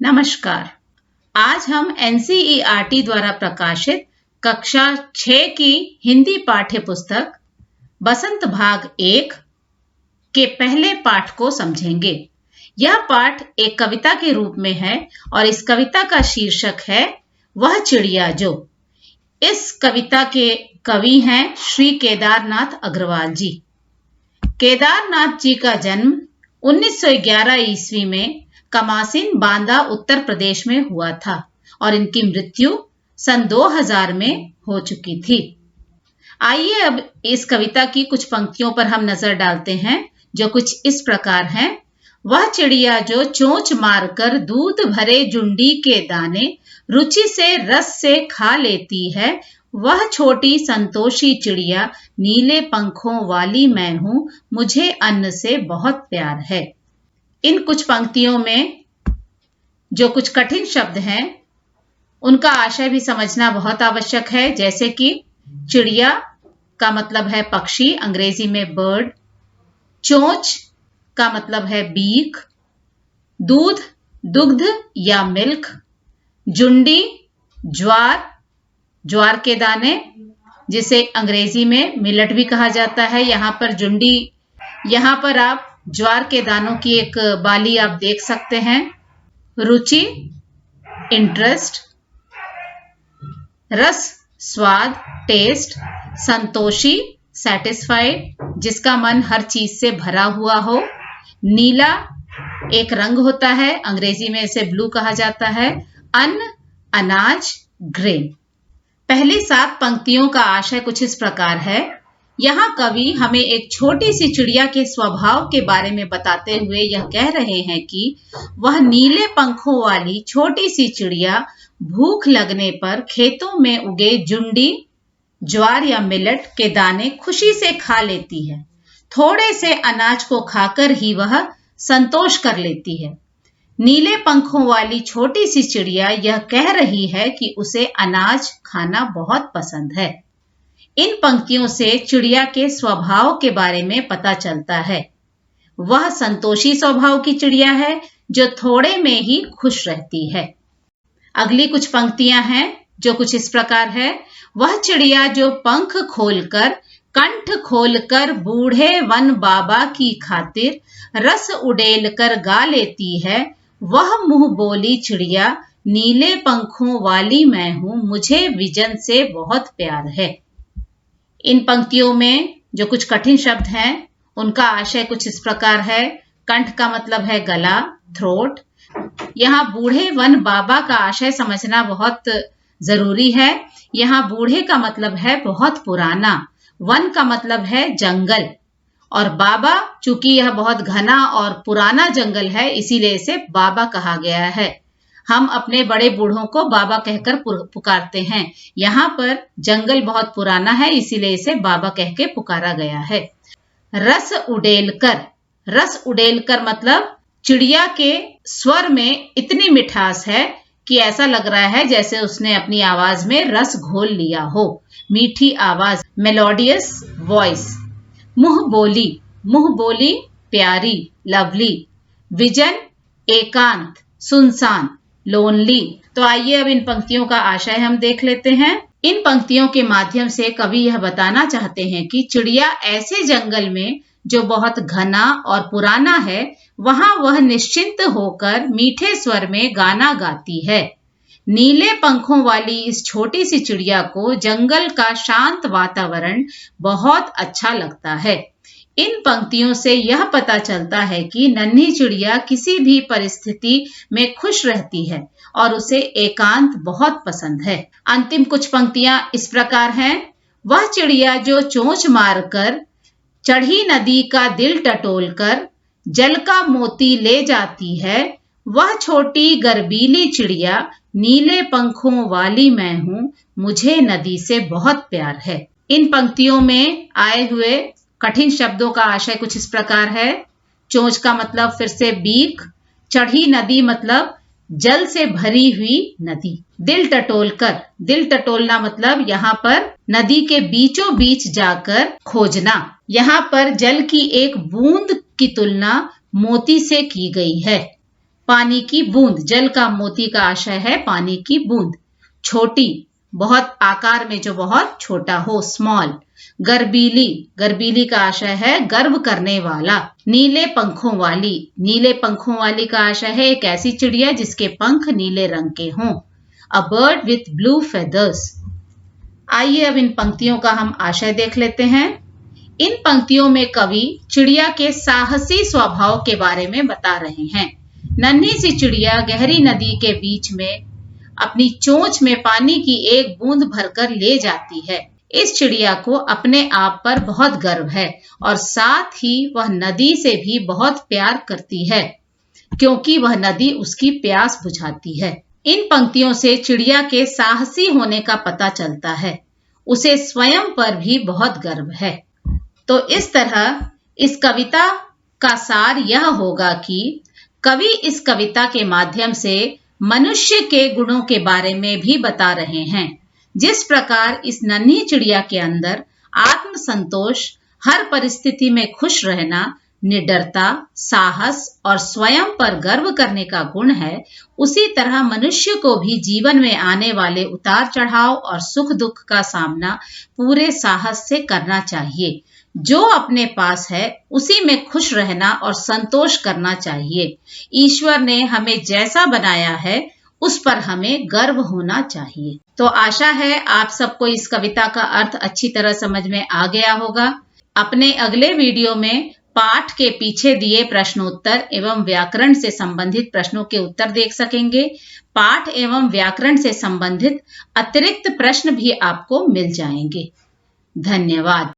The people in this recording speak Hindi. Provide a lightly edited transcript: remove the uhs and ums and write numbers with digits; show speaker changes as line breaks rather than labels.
नमस्कार। आज हम एनसीईआरटी द्वारा प्रकाशित कक्षा 6 की हिंदी पाठ्य पुस्तक बसंत भाग 1 के पहले पाठ को समझेंगे। यह पाठ एक कविता के रूप में है और इस कविता का शीर्षक है वह चिड़िया जो। इस कविता के कवि हैं श्री केदारनाथ अग्रवाल जी। केदारनाथ जी का जन्म 1911 ईस्वी में कमासिन बांदा उत्तर प्रदेश में हुआ था और इनकी मृत्यु सन 2000 में हो चुकी थी। आइए अब इस कविता की कुछ पंक्तियों पर हम नजर डालते हैं जो कुछ इस प्रकार हैं। वह चिड़िया जो चोंच मारकर दूध भरे जुंडी के दाने रुचि से रस से खा लेती है, वह छोटी संतोषी चिड़िया नीले पंखों वाली मैं हूं, मुझे अन्न से बहुत प्यार है। इन कुछ पंक्तियों में जो कुछ कठिन शब्द हैं उनका आशय भी समझना बहुत आवश्यक है। जैसे कि चिड़िया का मतलब है पक्षी, अंग्रेजी में बर्ड। चोंच का मतलब है बीक। दूध, दुग्ध या मिल्क। जुंडी, ज्वार, ज्वार के दाने जिसे अंग्रेजी में मिलेट भी कहा जाता है। यहाँ पर जुंडी, यहाँ पर आप ज्वार के दानों की एक बाली आप देख सकते हैं। रुचि, इंटरेस्ट। रस, स्वाद, टेस्ट। संतोषी, सेटिस्फाइड, जिसका मन हर चीज से भरा हुआ हो। नीला एक रंग होता है, अंग्रेजी में इसे ब्लू कहा जाता है। अन्न, अनाज, ग्रेन। पहली 7 पंक्तियों का आशय कुछ इस प्रकार है। यहाँ कवि हमें एक छोटी सी चिड़िया के स्वभाव के बारे में बताते हुए यह कह रहे हैं कि वह नीले पंखों वाली छोटी सी चिड़िया भूख लगने पर खेतों में उगे जुंडी, ज्वार या मिलेट के दाने खुशी से खा लेती है। थोड़े से अनाज को खाकर ही वह संतोष कर लेती है। नीले पंखों वाली छोटी सी चिड़िया यह कह रही है कि उसे अनाज खाना बहुत पसंद है। इन पंक्तियों से चिड़िया के स्वभाव के बारे में पता चलता है। वह संतोषी स्वभाव की चिड़िया है जो थोड़े में ही खुश रहती है। अगली कुछ पंक्तियां हैं जो कुछ इस प्रकार है। वह चिड़िया जो पंख खोलकर, कंठ खोलकर बूढ़े वन बाबा की खातिर रस उड़ेल कर गा लेती है, वह मुंह बोली चिड़िया नीले पंखों वाली मैं हूं, मुझे विजन से बहुत प्यार है। इन पंक्तियों में जो कुछ कठिन शब्द हैं उनका आशय कुछ इस प्रकार है। कंठ का मतलब है गला, थ्रोट। यहाँ बूढ़े वन बाबा का आशय समझना बहुत जरूरी है। यहाँ बूढ़े का मतलब है बहुत पुराना, वन का मतलब है जंगल, और बाबा चूंकि यह बहुत घना और पुराना जंगल है इसीलिए इसे बाबा कहा गया है। हम अपने बड़े बूढ़ों को बाबा कहकर पुकारते हैं। यहाँ पर जंगल बहुत पुराना है इसीलिए इसे बाबा कह के पुकारा गया है। रस उड़ेलकर, रस उड़ेलकर मतलब चिड़िया के स्वर में इतनी मिठास है कि ऐसा लग रहा है जैसे उसने अपनी आवाज में रस घोल लिया हो। मीठी आवाज, मेलोडियस वॉइस। मुंह बोली, मुंह बोली प्यारी, लवली। विजन, एकांत, सुनसान, लोनली। तो आइए अब इन पंक्तियों का आशय हम देख लेते हैं। इन पंक्तियों के माध्यम से कवि यह बताना चाहते हैं कि चिड़िया ऐसे जंगल में जो बहुत घना और पुराना है, वहां वह निश्चिंत होकर मीठे स्वर में गाना गाती है। नीले पंखों वाली इस छोटी सी चिड़िया को जंगल का शांत वातावरण बहुत अच्छा लगता है। इन पंक्तियों से यह पता चलता है कि नन्ही चिड़िया किसी भी परिस्थिति में खुश रहती है और उसे एकांत बहुत पसंद है। अंतिम कुछ पंक्तियां इस प्रकार हैं। वह चिड़िया जो चोंच मारकर चढ़ी नदी का दिल टटोलकर जल का मोती ले जाती है, वह छोटी गर्बीली चिड़िया नीले पंखों वाली मैं हूं, मुझे नदी से बहुत प्यार है। इन पंक्तियों में आए हुए कठिन शब्दों का आशय कुछ इस प्रकार है। चोंच का मतलब फिर से बीक। चढ़ी नदी मतलब जल से भरी हुई नदी। दिल टटोलकर, दिल टटोलना मतलब यहाँ पर नदी के बीचों बीच जाकर खोजना। यहाँ पर जल की एक बूंद की तुलना मोती से की गई है। पानी की बूंद, जल का मोती का आशय है पानी की बूंद। छोटी, बहुत आकार में जो बहुत छोटा हो, स्मॉल। गर्बीली, गर्बीली का आशय है गर्व करने वाला। नीले पंखों वाली, नीले पंखों वाली का आशय है एक ऐसी चिड़िया जिसके पंख नीले रंग के हों। A bird with blue feathers. आइए अब इन पंक्तियों का हम आशय देख लेते हैं। इन पंक्तियों में कवि चिड़िया के साहसी स्वभाव के बारे में बता रहे हैं। नन्ही सी चिड़िया गहरी नदी के बीच में अपनी चोंच में पानी की एक बूंद भरकर ले जाती है। इस चिड़िया को अपने आप पर बहुत गर्व है और साथ ही वह नदी से भी बहुत प्यार करती है, क्योंकि वह नदी उसकी प्यास बुझाती है। इन पंक्तियों से चिड़िया के साहसी होने का पता चलता है। उसे स्वयं पर भी बहुत गर्व है। तो इस तरह इस कविता का सार यह होगा कि कवि इस कविता के माध्यम से मनुष्य के गुणों के बारे में भी बता रहे हैं। जिस प्रकार इस नन्ही चिड़िया के अंदर आत्मसंतोष, हर परिस्थिति में खुश रहना, निडरता, साहस और स्वयं पर गर्व करने का गुण है, उसी तरह मनुष्य को भी जीवन में आने वाले उतार चढ़ाव और सुख दुख का सामना पूरे साहस से करना चाहिए। जो अपने पास है उसी में खुश रहना और संतोष करना चाहिए। ईश्वर ने हमें जैसा बनाया है उस पर हमें गर्व होना चाहिए। तो आशा है आप सबको इस कविता का अर्थ अच्छी तरह समझ में आ गया होगा। अपने अगले वीडियो में पाठ के पीछे दिए प्रश्नोत्तर एवं व्याकरण से संबंधित प्रश्नों के उत्तर देख सकेंगे। पाठ एवं व्याकरण से संबंधित अतिरिक्त प्रश्न भी आपको मिल जाएंगे। धन्यवाद।